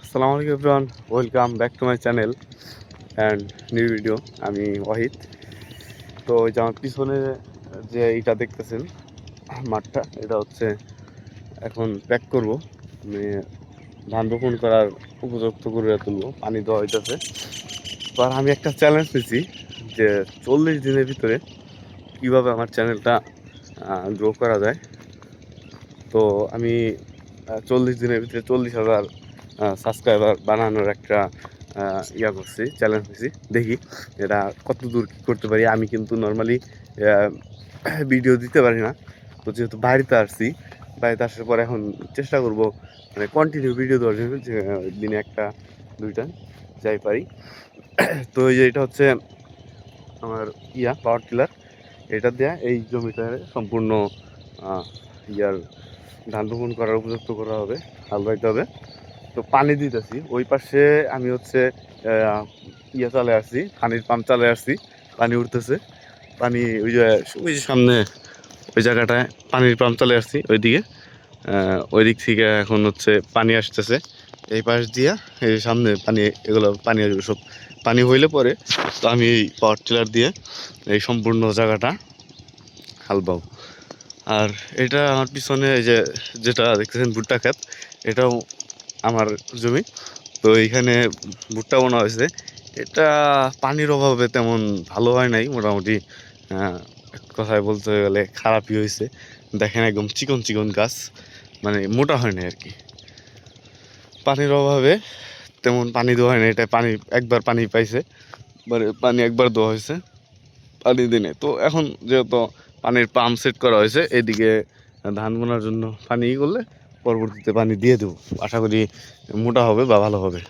আসসালামু আলাইকুম everyone, welcome back to my channel and new video. আমি ওয়াহিদ। তো ওই যে আমার পিছনে যে এইটা দেখতেছেন মাঠটা, এটা হচ্ছে এখন প্যাক করবো, মানে ধান রোপণ করার উপযুক্ত করে তুলবো, পানি দেওয়া হইতেছে। তো আর আমি একটা চ্যালেঞ্জ নিয়েছি যে 40 দিনের ভিতরে কীভাবে আমার চ্যানেলটা গ্রো করা যায়। তো আমি 40 দিনের ভিতরে 40,000 সাবস্ক্রাইবার বানানোর একটা ইয়া করছি, চ্যালেঞ্জ নিয়েছি। দেখি এটা কত দূর কী করতে পারি। আমি কিন্তু নর্মালি ভিডিও দিতে পারি না। তো যেহেতু বাড়িতে আসছি, বাড়িতে আসার পর এখন চেষ্টা করব মানে কন্টিনিউ ভিডিও দেওয়ার জন্য, যে দিনে একটা দুইটা যাই পারি। তো এই যে এটা হচ্ছে আমার পাওয়ার টিলার। এটা দেয়া এই জমিটারে সম্পূর্ণ ইয়ার ধান রোপণ করার উপযুক্ত করা হবে, হাল বাইতে হবে। তো পানি দিতেছি ওই পাশে, আমি হচ্ছে চালে আসছি, পানির পাম্প চালে আসছি, পানি উঠতেছে। পানি ওই যে সামনে ওই জায়গাটায় পানির পাম্প চালে আসছি, ওইদিকে ওই দিক থেকে এখন হচ্ছে পানি আসতেছে এই পাশ দিয়া। এই সামনে পানি, এগুলো পানি আসবে সব। পানি হইলে পরে তো আমি এই পাওয়ার টিলার দিয়ে এই সম্পূর্ণ জায়গাটা হাল বাও। আর এটা আমার পিছনে এই যে যেটা দেখতেছেন ভুট্টা ক্ষেত, এটাও আমার জমি। তো এইখানে ভুট্টা বোনা হয়েছে। এটা পানির অভাবে তেমন ভালো হয় নাই, মোটামুটি এক কথায় বলতে গেলে খারাপই হয়েছে। দেখেন একদম চিকন চিকন গাছ, মানে মোটা হয় না আর কি। পানির অভাবে তেমন পানি দেওয়া হয় না। এটা পানি একবার পানি পাইছে, পানি একবার দেওয়া হয়েছে পানি দিনে। তো এখন যেহেতু পানির পাম্প সেট করা হয়েছে, এদিকে ধান বোনার জন্য পানি করলে পরবর্তীতে পানি দিয়ে দেবো, আশা করি মোটা হবে বা ভালো হবে।